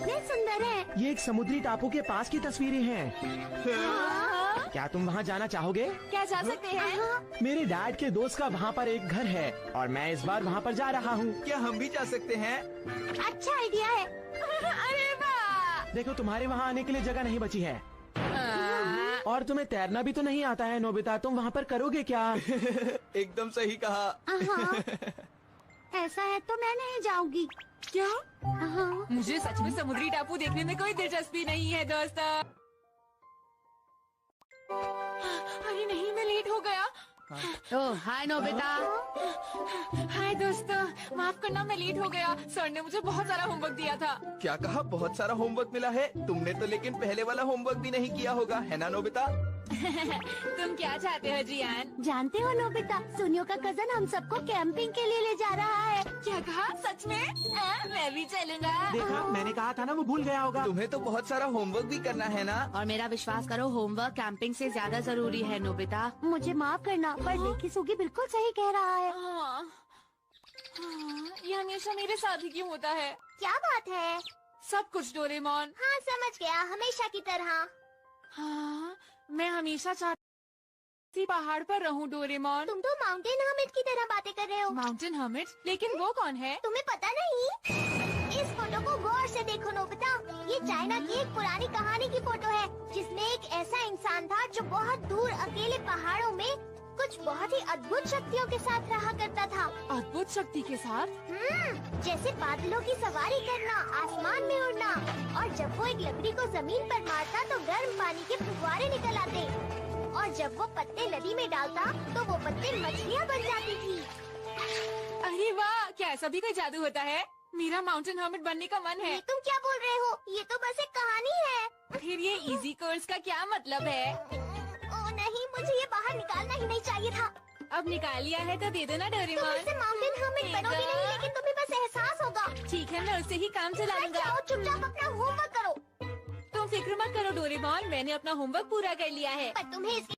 कितने सुंदर हैं। ये एक समुद्री टापू के पास की तस्वीरें हैं। क्या तुम वहाँ जाना चाहोगे? क्या जा सकते हैं? मेरे डैड के दोस्त का वहाँ पर एक घर है और मैं इस बार वहाँ पर जा रहा हूँ। क्या हम भी जा सकते हैं? अच्छा आइडिया है। अरे वाह! देखो तुम्हारे वहाँ आने के लिए जगह नहीं बची है। और तुम्हें तैरना भी तो नहीं आता है नोबिता, तुम वहाँ पर करोगे क्या? एकदम सही कहा। ऐसा है तो मैं नहीं जाऊंगी। क्या? हाँ। मुझे सच में समुद्री टापू देखने में कोई दिलचस्पी नहीं है दोस्तों। अरे नहीं, मैं लेट हो गया। ओह हाय नोबिता। हाय दोस्तों, माफ करना मैं लेट हो गया। सर ने मुझे बहुत सारा होमवर्क दिया था। क्या कहा? बहुत सारा होमवर्क मिला है? तुमने तो लेकिन पहले वाला होमवर्क भी नहीं किया होगा, है ना नोबिता? तुम क्या चाहते हो जियान? जानते हो नोबिता, सुनियो का कजन हम सबको कैंपिंग के लिए ले जा रहा है। क्या कहा? सच में? मैं भी चलूंगा। देखा, मैंने कहा था ना वो भूल गया होगा। तुम्हें तो बहुत सारा होमवर्क भी करना है ना? और मेरा विश्वास करो, होमवर्क कैंपिंग से ज्यादा जरूरी है नोबिता। मुझे माफ करना, पर देखी सुगी बिल्कुल सही कह रहा है। ये हमेशा मेरे साथ ही क्यों होता है? क्या बात है? सब कुछ डोरेमोन। हाँ समझ गया, हमेशा की तरह। हाँ, मैं हमेशा चाहती पहाड़ पर रहूं डोरेमोन। तुम तो माउंटेन हर्मिट की तरह बातें कर रहे हो। Mountain hermit? लेकिन वो कौन है? तुम्हें पता नहीं? इस फोटो को गौर से देखो नोबिता, ये चाइना की एक पुरानी कहानी की फोटो है जिसमें एक ऐसा इंसान था जो बहुत दूर अकेले पहाड़ों में कुछ बहुत ही अद्भुत शक्तियों के साथ रहा करता था। अद्भुत शक्ति के साथ? जैसे बादलों की सवारी करना, आसमान में उड़ना, और जब वो एक लकड़ी को जमीन पर मारता तो गर्म पानी के फुव्वारे निकल आते, और जब वो पत्ते नदी में डालता तो वो पत्ते मछलियाँ बन जाती थी। अरे वाह! क्या ऐसा भी कोई जादू होता है? मेरा माउंटेन हर्मिट बनने का मन है। ये तुम क्या बोल रहे हो? ये तो बस एक कहानी है। फिर ये इजी कोर्स का क्या मतलब है? ओ नहीं, मुझे ये बाहर निकालना ही नहीं चाहिए था। अब निकाल लिया है तो दे दो ना तुम डोरेमोन। इससे माउंटेन हर्मिट बनोगे नहीं, लेकिन तुम्हें बस एहसास होगा। ठीक है, मैं उससे ही काम चला लूंगा। जाओ, चुपचाप अपना होमवर्क करो। तुम फिक्र मत करो डोरेमोन, मैंने अपना होमवर्क पूरा कर लिया है। पर तुम्हें इसकी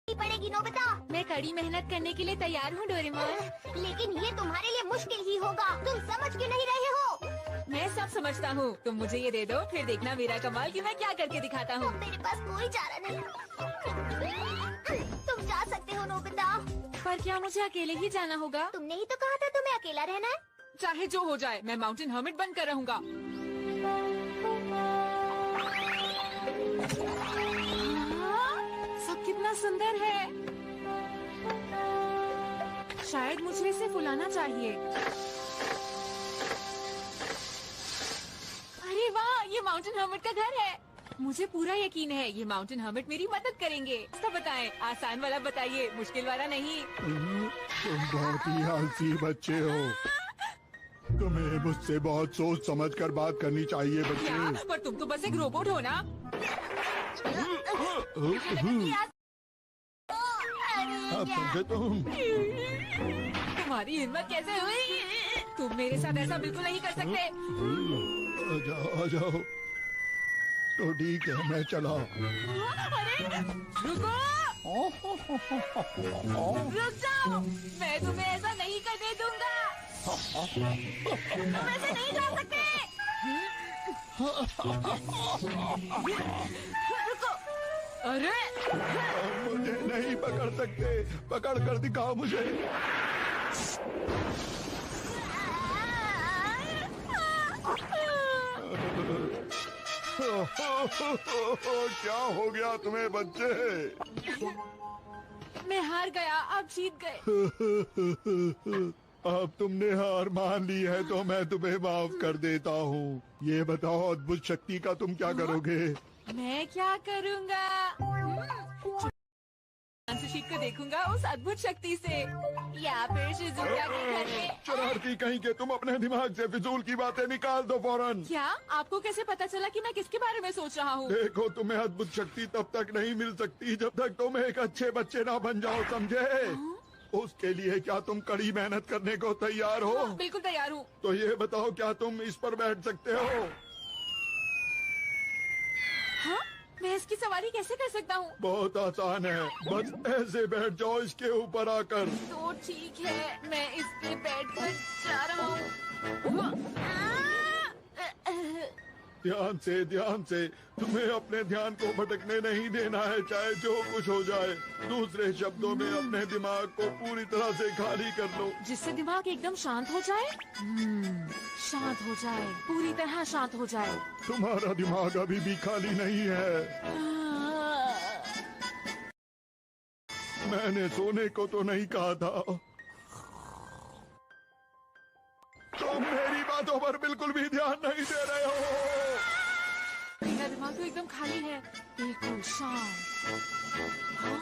पड़ेगी नोबिता। मैं कड़ी मेहनत करने के लिए तैयार हूँ डोरेमोन। लेकिन ये तुम्हारे लिए मुश्किल ही होगा। तुम समझ क्यों नहीं रहे हो? मैं सब समझता हूँ, तुम मुझे ये दे दो, फिर देखना मेरा कमाल कि मैं क्या करके दिखाता हूँ। मेरे पास कोई चारा नहीं। तुम जा सकते हो नोबिता। पर क्या मुझे अकेले ही जाना होगा? तुमने ही तो कहा था तुम्हें अकेला रहना है। चाहे जो हो जाए, मैं माउंटेन हर्मिट बनकर रहूंगा। सब कितना सुंदर है। शायद मुझे इसे फुलाना चाहिए। अरे वाह, ये माउंटेन हर्मिट का घर है। मुझे पूरा यकीन है ये माउंटेन हर्मिट मेरी मदद करेंगे। रास्ता बताएं, आसान वाला बताइए, मुश्किल वाला नहीं। तुम बहुत ही आलसी बच्चे हो। तुम्हें मुझसे बहुत सोच समझ कर बात करनी चाहिए बच्चे। क्या? पर तुम तो बस एक रोबोट हो ना। अब समझे तुम? तुम्हारी हिम्मत कैसे हुई? तुम मेरे साथ ऐसा बिल्कुल नहीं कर सकते। आ जाओ। तो ठीक है, मैं चला। अरे रुको! रुक जाओ! मैं तुम्हें ऐसा नहीं करने दूंगा। तुम ऐसे नहीं जा सकते। रुको! अरे मुझे नहीं पकड़ सकते। पकड़ कर दिखाओ मुझे। क्या हो गया तुम्हें बच्चे? मैं हार गया, आप जीत गए। अब तुमने हार मान ली है तो मैं तुम्हें माफ कर देता हूँ। ये बताओ, अद्भुत शक्ति का तुम क्या करोगे? मैं क्या करूँगा? शीट को देखूंगा उस अद्भुत शक्ति से, या फिर शिजुका के घर में। शरारती कहीं के, तुम अपने दिमाग से फिजूल की बातें निकाल दो फौरन। क्या आपको कैसे पता चला कि मैं किसके बारे में सोच रहा हूँ? देखो, तुम्हें अद्भुत शक्ति तब तक नहीं मिल सकती जब तक तुम एक अच्छे बच्चे ना बन जाओ, समझे? उसके लिए क्या तुम कड़ी मेहनत करने को तैयार हो? बिल्कुल तैयार हूँ। तो ये बताओ, क्या तुम इस पर बैठ सकते हो? हाँ? मैं इसकी सवारी कैसे कर सकता हूँ? बहुत आसान है, बस ऐसे बैठ जाओ इसके ऊपर आकर। तो ठीक है, मैं इस पे बैठ कर जा रहा हूँ। ध्यान से तुम्हें अपने ध्यान को भटकने नहीं देना है, चाहे जो कुछ हो जाए। दूसरे शब्दों में अपने दिमाग को पूरी तरह से खाली कर लो। जिससे दिमाग एकदम शांत हो जाए। शांत हो जाए, पूरी तरह शांत हो जाए। तुम्हारा दिमाग अभी भी खाली नहीं है। मैंने सोने को तो नहीं कहा था। तुम मेरी बातों पर बिल्कुल भी ध्यान नहीं दे रहे हो। मेरा दिमाग तो एकदम खाली है, बिल्कुल शांत। हाँ?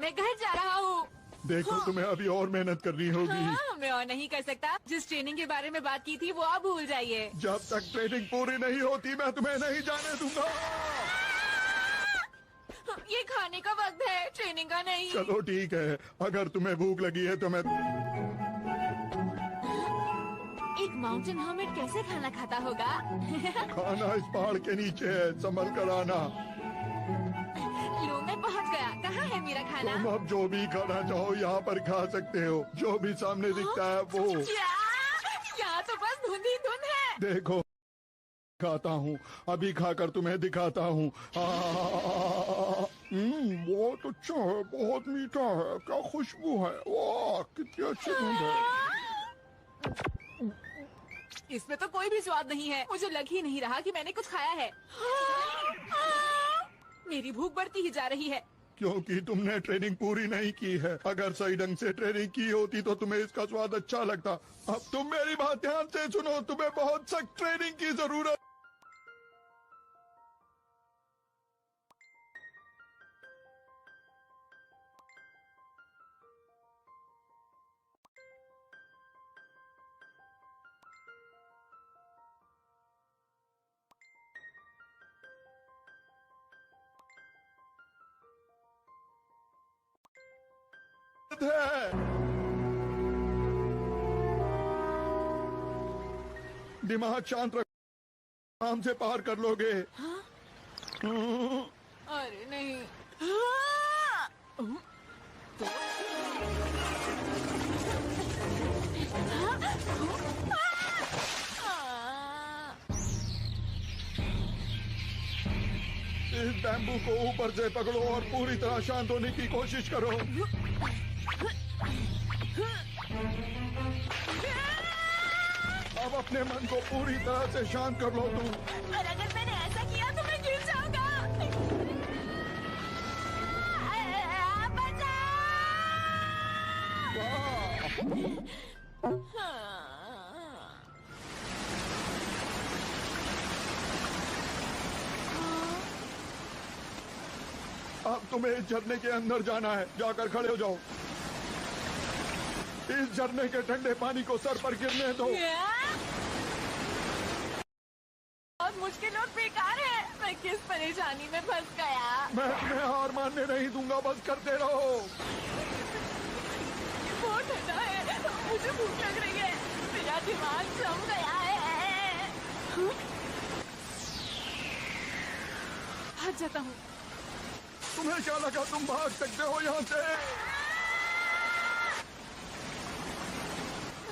मैं घर जा रहा हूँ। देखो तुम्हें अभी और मेहनत करनी होगी। हाँ, मैं और नहीं कर सकता। जिस ट्रेनिंग के बारे में बात की थी वो आप भूल जाइए। जब तक ट्रेनिंग पूरी नहीं होती मैं तुम्हें नहीं जाने दूंगा। ये खाने का वक्त है, ट्रेनिंग का नहीं। चलो ठीक है, अगर तुम्हें भूख लगी है तो मैं। एक माउंटेन हर्मिट कैसे खाना खाता होगा? खाना इस पहाड़ के नीचे है, संभल कर आना। लो मैं पहुंच गया। कहाँ है मेरा खाना? तुम अब जो भी खाना चाहो यहाँ पर खा सकते हो, जो भी सामने दिखता है वो। यहाँ तो बस धुंध ही धुंध है। देखो खाता हूँ, अभी खाकर तुम्हें दिखाता हूँ। बहुत अच्छा है, बहुत मीठा है, क्या खुशबू है, वाह कितनी अच्छी धुंध है। इसमें तो कोई भी स्वाद नहीं है। मुझे लग ही नहीं रहा कि मैंने कुछ खाया है। मेरी भूख बढ़ती ही जा रही है। क्योंकि तुमने ट्रेनिंग पूरी नहीं की है। अगर सही ढंग से ट्रेनिंग की होती तो तुम्हें इसका स्वाद अच्छा लगता। अब तुम मेरी बात ध्यान से सुनो, तुम्हें बहुत सख्त ट्रेनिंग की जरूरत। है दिमाग शांत रख, आराम से पार कर लोगे। अरे नहीं। इस बैम्बू को ऊपर से पकड़ो और पूरी तरह शांत होने की कोशिश करो। अब अपने मन को पूरी तरह से शांत कर लो तुम। और अगर मैंने ऐसा किया तो मैं गिर जाऊंगा। अब तुम्हें इस झरने के अंदर जाना है, जाकर खड़े हो जाओ। इस झरने के ठंडे पानी को सर पर गिरने दो। बहुत मुश्किल और बेकार है। मैं किस परेशानी में फंस गया। मैं तुम्हें हार मानने नहीं दूंगा, बस करते रहो। बहुत ठंडा है, मुझे भूख लग रही है। मेरा दिमाग जम गया है। भाग जाता हूँ। तुम्हें क्या लगा तुम भाग सकते हो यहाँ से?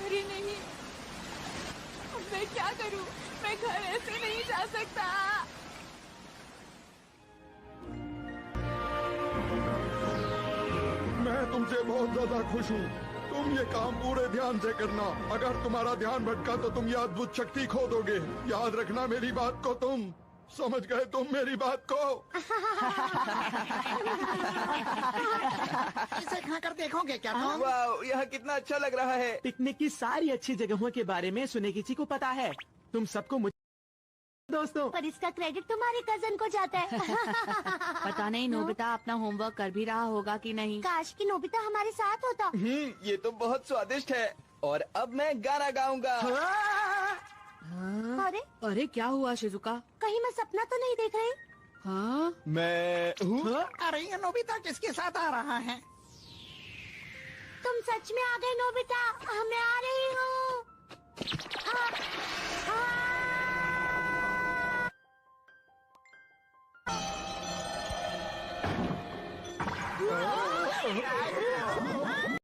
अरे नहीं, मैं क्या करूँ? मैं घर ऐसे नहीं जा सकता। मैं तुमसे बहुत ज्यादा खुश हूँ। तुम ये काम पूरे ध्यान से करना। अगर तुम्हारा ध्यान भटका तो तुम ये अद्भुत शक्ति खो दोगे। याद रखना मेरी बात को। तुम समझ गए तुम मेरी बात को? इसे खाकर देखोगे क्या तुम? वाह, यहाँ कितना अच्छा लग रहा है। पिकनिक की सारी अच्छी जगहों के बारे में सुने किसी को पता है। तुम सबको मुझे दोस्तों। पर इसका क्रेडिट तुम्हारे कजन को जाता है। पता नहीं नोबिता अपना होमवर्क कर भी रहा होगा कि नहीं। काश कि नोबिता हमारे साथ होता। ये तो बहुत स्वादिष्ट है। और अब मैं गाना गाऊंगा। अरे अरे क्या हुआ शिजुका? कहीं मैं सपना तो नहीं देख रही? हाँ मैं हूँ। अरे ये नोबिता किसके साथ आ रहा है? तुम सच में आ गए नोबिता। मैं आ रही हूँ।